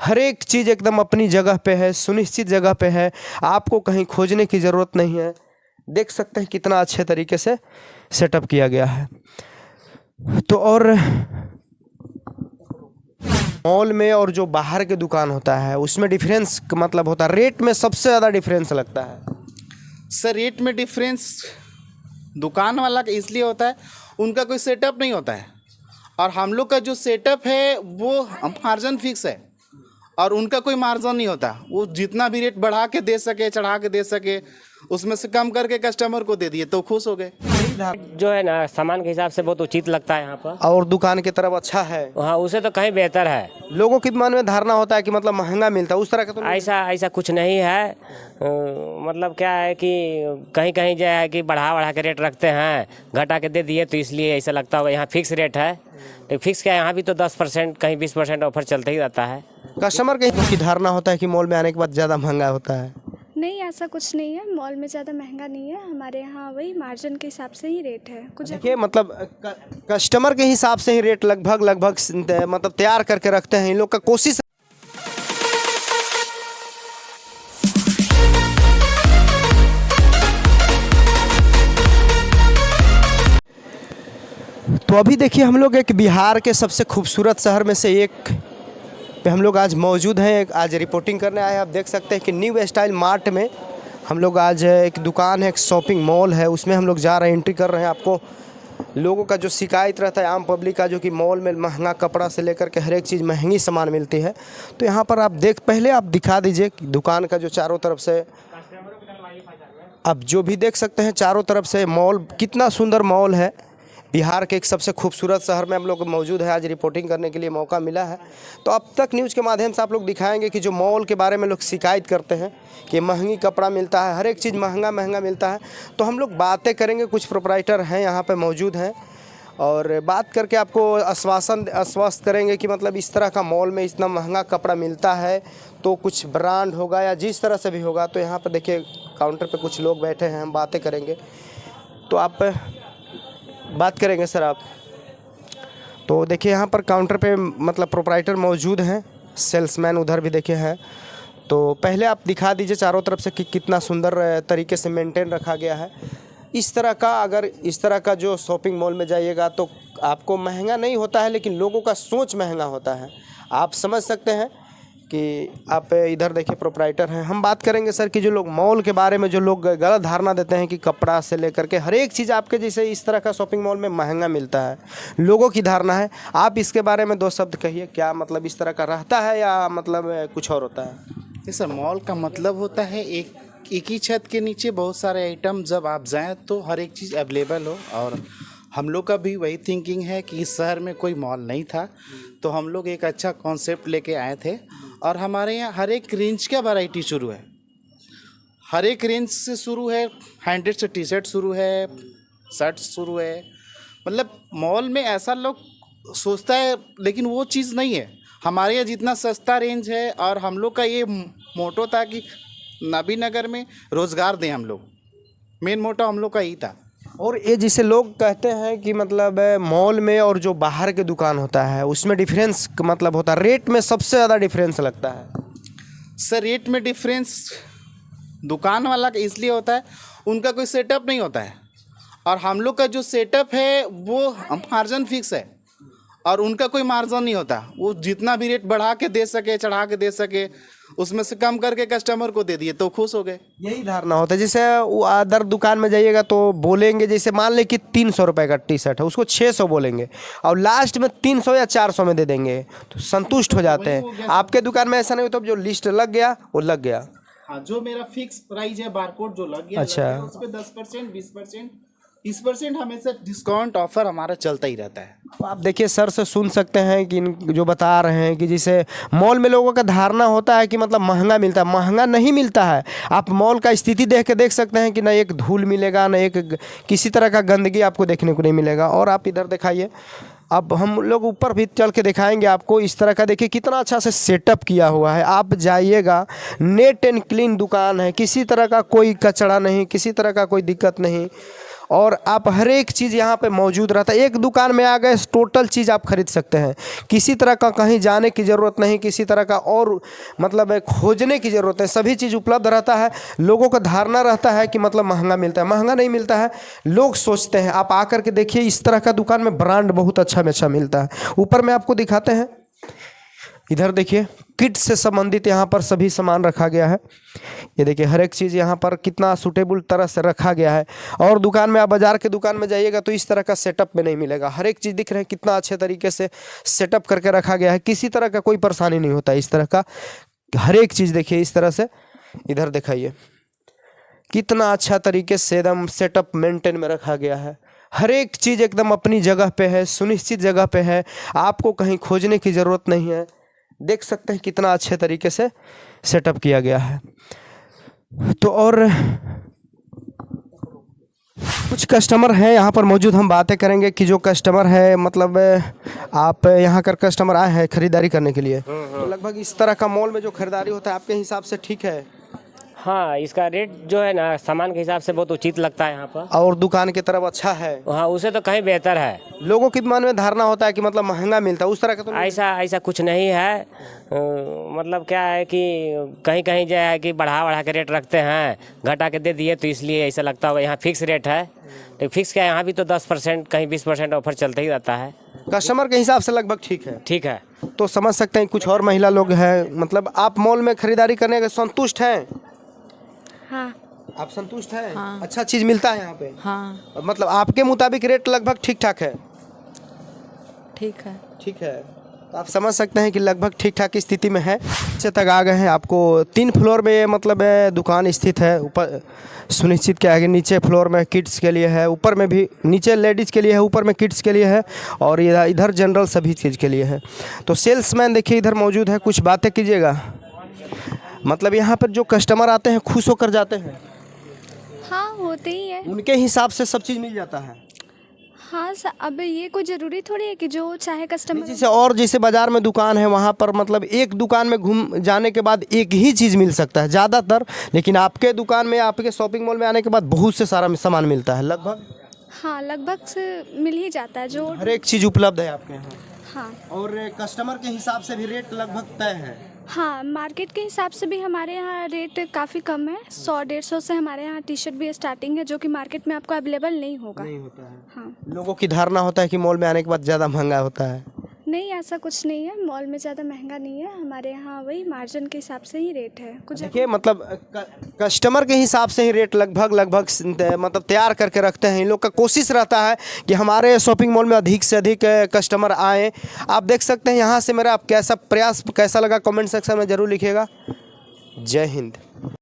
हर एक चीज़ एकदम अपनी जगह पे है, सुनिश्चित जगह पे है, आपको कहीं खोजने की ज़रूरत नहीं है। देख सकते हैं कितना अच्छे तरीके से सेटअप किया गया है। तो और मॉल में और जो बाहर के दुकान होता है उसमें डिफरेंस मतलब होता है, रेट में सबसे ज़्यादा डिफरेंस लगता है। सर रेट में डिफरेंस दुकान वाला का इसलिए होता है, उनका कोई सेटअप नहीं होता है, और हम लोग का जो सेटअप है वो मार्जिन फिक्स है, और उनका कोई मार्जिन नहीं होता। वो जितना भी रेट बढ़ा के दे सके, चढ़ा के दे सके, उसमें से कम करके कस्टमर को दे दिए तो खुश हो गए। जो है ना सामान के हिसाब से बहुत उचित लगता है यहाँ पर, और दुकान की तरफ अच्छा है, हाँ उसे तो कहीं बेहतर है। लोगों के मन में धारणा होता है कि मतलब महंगा मिलता है, उस तरह का तो नहीं। ऐसा कुछ नहीं है। मतलब क्या है कि कहीं कहीं जो है कि बढ़ा के रेट रखते हैं, घटा के दे दिए तो इसलिए ऐसा लगता होगा। यहाँ फिक्स रेट है, तो फिक्स क्या यहाँ भी तो 10% कहीं 20% ऑफर चलता ही रहता है। कस्टमर की धारणा होता है कि मॉल में आने के बाद ज़्यादा महंगा होता है। नहीं, ऐसा कुछ नहीं है, मॉल में ज़्यादा महंगा नहीं है। हमारे यहाँ वही मार्जिन के हिसाब से ही रेट है। कुछ देखिए मतलब कस्टमर के हिसाब से ही रेट लगभग मतलब तैयार करके रखते हैं इन लोग का कोशिश। तो अभी देखिए हम लोग एक बिहार के सबसे खूबसूरत शहर में से एक पे हम लोग आज मौजूद हैं, आज रिपोर्टिंग करने आए हैं। आप देख सकते हैं कि न्यू स्टाइल मार्ट में हम लोग आज एक दुकान है, एक शॉपिंग मॉल है, उसमें हम लोग जा रहे हैं, एंट्री कर रहे हैं। आपको लोगों का जो शिकायत रहता है आम पब्लिक का, जो कि मॉल में महंगा कपड़ा से लेकर के हर एक चीज़ महंगी सामान मिलती है, तो यहाँ पर आप पहले आप दिखा दीजिए कि दुकान का जो चारों तरफ से आप जो भी देख सकते हैं, चारों तरफ से मॉल, कितना सुंदर मॉल है। बिहार के एक सबसे खूबसूरत शहर में हम लोग मौजूद है, आज रिपोर्टिंग करने के लिए मौका मिला है। तो अब तक न्यूज़ के माध्यम से आप लोग दिखाएंगे कि जो मॉल के बारे में लोग शिकायत करते हैं कि महंगी कपड़ा मिलता है, हर एक चीज़ महंगा मिलता है, तो हम लोग बातें करेंगे। कुछ प्रोप्राइटर हैं यहाँ पे मौजूद हैं और बात करके आपको आश्वस्त करेंगे कि मतलब इस तरह का मॉल में इतना महंगा कपड़ा मिलता है तो कुछ ब्रांड होगा या जिस तरह से भी होगा। तो यहाँ पर देखिए काउंटर पर कुछ लोग बैठे हैं, हम बातें करेंगे। तो आप बात करेंगे सर आप। तो देखिए यहाँ पर काउंटर पे मतलब प्रोप्राइटर मौजूद हैं, सेल्समैन उधर भी देखे हैं। तो पहले आप दिखा दीजिए चारों तरफ से कि कितना सुंदर तरीके से मेंटेन रखा गया है। इस तरह का अगर इस तरह का जो शॉपिंग मॉल में जाइएगा तो आपको महंगा नहीं होता है, लेकिन लोगों का सोच महंगा होता है। आप समझ सकते हैं कि आप इधर देखिए प्रोप्राइटर हैं। हम बात करेंगे सर कि जो लोग मॉल के बारे में जो लोग गलत धारणा देते हैं कि कपड़ा से लेकर के हर एक चीज़ आपके जैसे इस तरह का शॉपिंग मॉल में महंगा मिलता है, लोगों की धारणा है। आप इसके बारे में दो शब्द कहिए, क्या मतलब इस तरह का रहता है या मतलब कुछ और होता है? जी सर, मॉल का मतलब होता है एक ही छत के नीचे बहुत सारे आइटम, जब आप जाएँ तो हर एक चीज़ अवेलेबल हो। और हम लोग का भी वही थिंकिंग है कि इस शहर में कोई मॉल नहीं था, तो हम लोग एक अच्छा कॉन्सेप्ट लेके आए थे। और हमारे यहाँ हर एक रेंज का वैरायटी शुरू है, हर एक रेंज से शुरू है। 100 से टी शर्ट शुरू है, शर्ट शुरू है। मतलब मॉल में ऐसा लोग सोचता है, लेकिन वो चीज़ नहीं है। हमारे यहाँ जितना सस्ता रेंज है, और हम लोग का ये मोटो था कि नबीनगर में रोज़गार दें हम लोग, मेन मोटो हम लोग का यही था। और ये जिसे लोग कहते हैं कि मतलब मॉल में और जो बाहर के दुकान होता है उसमें डिफरेंस मतलब होता है, रेट में सबसे ज़्यादा डिफरेंस लगता है। सर रेट में डिफरेंस दुकान वाला का इसलिए होता है, उनका कोई सेटअप नहीं होता है, और हम लोग का जो सेटअप है वो मार्जिन फिक्स है, और उनका कोई मार्जिन नहीं होता। वो जितना भी रेट बढ़ा के दे सके, चढ़ा के दे सके, उसमें से कम करके कस्टमर को दे दिए तो खुश हो गए। यही धारणा होता है। जैसे वो अदर दुकान में जाइएगा तो बोलेंगे, जैसे मान लें कि 300 रुपये का टी शर्ट है, उसको 600 बोलेंगे और लास्ट में 300 या 400 में दे देंगे, तो संतुष्ट हो जाते हैं। आपके दुकान में ऐसा नहीं होता, जो लिस्ट लग गया वो लग गया। हाँ, जो मेरा फिक्स प्राइस है, बारकोड जो लग गया, अच्छा, उस पर 10%, 20%, 30% हमेशा डिस्काउंट ऑफर हमारा चलता ही रहता है। तो आप देखिए सर से सुन सकते हैं कि जो बता रहे हैं कि जैसे मॉल में लोगों का धारणा होता है कि मतलब महंगा मिलता है, महंगा नहीं मिलता है। आप मॉल का स्थिति देख के देख सकते हैं कि ना एक धूल मिलेगा, ना एक किसी तरह का गंदगी आपको देखने को नहीं मिलेगा। और आप इधर दिखाइए, अब हम लोग ऊपर भी चल के दिखाएंगे आपको। इस तरह का देखिए कितना अच्छा से सेटअप किया हुआ है। आप जाइएगा, नेट एंड क्लीन दुकान है, किसी तरह का कोई कचरा नहीं, किसी तरह का कोई दिक्कत नहीं। और आप हर एक चीज़ यहाँ पे मौजूद रहता है। एक दुकान में आ गए टोटल चीज़ आप खरीद सकते हैं, किसी तरह का कहीं जाने की ज़रूरत नहीं, किसी तरह का और मतलब खोजने की ज़रूरत है, सभी चीज़ उपलब्ध रहता है। लोगों का धारणा रहता है कि मतलब महंगा मिलता है, महंगा नहीं मिलता है। लोग सोचते हैं, आप आकर के देखिए इस तरह का दुकान में ब्रांड बहुत अच्छा में अच्छा मिलता है। ऊपर में आपको दिखाते हैं, इधर देखिए किड्स से संबंधित यहाँ पर सभी सामान रखा गया है। ये देखिए हर एक चीज़ यहाँ पर कितना सूटेबल तरह से रखा गया है। और दुकान में आप बाज़ार के दुकान में जाइएगा तो इस तरह का सेटअप में नहीं मिलेगा। हर एक चीज़ दिख रहे हैं कितना अच्छे तरीके से सेटअप करके रखा गया है, किसी तरह का कोई परेशानी नहीं होता। इस तरह का हर एक चीज़ देखिए इस तरह से, इधर दिखाइए कितना अच्छा तरीके से एकदम सेटअप मेंटेन में रखा गया है। हर एक चीज़ एकदम अपनी जगह पे है, सुनिश्चित जगह पे है, आपको कहीं खोजने की ज़रूरत नहीं है। देख सकते हैं कितना अच्छे तरीके से सेटअप किया गया है। तो और कुछ कस्टमर हैं यहाँ पर मौजूद, हम बातें करेंगे कि जो कस्टमर है मतलब आप यहाँ कर कस्टमर आए हैं खरीदारी करने के लिए, तो लगभग इस तरह का मॉल में जो खरीदारी होता है आपके हिसाब से ठीक है? हाँ, इसका रेट जो है ना सामान के हिसाब से बहुत उचित लगता है यहाँ पर, और दुकान की तरफ अच्छा है? हाँ उसे तो कहीं बेहतर है। लोगों के मन में धारणा होता है कि मतलब महंगा मिलता है, उस तरह का तो नहीं? ऐसा कुछ नहीं है। मतलब क्या है कि कहीं कहीं जो है कि बढ़ा के रेट रखते हैं, घटा के दे दिए तो इसलिए ऐसा लगता होगा यहाँ फिक्स रेट है। तो फिक्स क्या, यहाँ भी तो 10% कहीं 20% ऑफर चलता ही रहता है। कस्टमर के हिसाब से लगभग ठीक है। ठीक है। तो समझ सकते हैं कुछ और महिला लोग हैं, मतलब आप मॉल में खरीदारी करने के संतुष्ट हैं? हाँ। आप संतुष्ट हैं? हाँ। अच्छा चीज़ मिलता है यहाँ पे? हाँ मतलब आपके मुताबिक रेट लगभग ठीक ठाक है? ठीक है। ठीक है, तो आप समझ सकते हैं कि लगभग ठीक ठाक स्थिति में है। नीचे तक आ गए हैं, आपको 3 फ्लोर में मतलब दुकान स्थित है। ऊपर सुनिश्चित किया है कि नीचे फ्लोर में किड्स के लिए है, ऊपर में भी, नीचे लेडीज़ के लिए है, ऊपर में किड्स के लिए है, और इधर जनरल सभी चीज़ के लिए है। तो सेल्समैन देखिए इधर मौजूद है, कुछ बातें कीजिएगा। मतलब यहाँ पर जो कस्टमर आते हैं खुश होकर जाते हैं? हाँ, होते ही है। उनके हिसाब से सब चीज़ मिल जाता है? हाँ, अब ये कोई ज़रूरी थोड़ी है कि जो चाहे कस्टमर। जैसे और जैसे बाज़ार में दुकान है वहाँ पर मतलब एक दुकान में घूम जाने के बाद एक ही चीज़ मिल सकता है ज़्यादातर, लेकिन आपके दुकान में, आपके शॉपिंग मॉल में आने के बाद बहुत से सारा सामान मिलता है लगभग? हाँ, लगभग से मिल ही जाता है जो। हर एक चीज़ उपलब्ध है आपके यहाँ? हाँ। और कस्टमर के हिसाब से भी रेट लगभग तय है? हाँ, मार्केट के हिसाब से भी हमारे यहाँ रेट काफ़ी कम है। 100-150 से हमारे यहाँ टी शर्ट भी स्टार्टिंग है, जो कि मार्केट में आपको अवेलेबल नहीं होगा। नहीं होता है? हाँ। लोगों की धारणा होता है कि मॉल में आने के बाद ज़्यादा महंगा होता है। नहीं, ऐसा कुछ नहीं है, मॉल में ज़्यादा महंगा नहीं है। हमारे यहाँ वही मार्जिन के हिसाब से ही रेट है। कुछ देखिए मतलब कस्टमर के हिसाब से ही रेट लगभग मतलब तैयार करके रखते हैं। इन लोग का कोशिश रहता है कि हमारे शॉपिंग मॉल में अधिक से अधिक कस्टमर आएँ। आप देख सकते हैं यहाँ से मेरा कैसा प्रयास कैसा लगा, कमेंट सेक्शन में ज़रूर लिखिएगा। जय हिंद।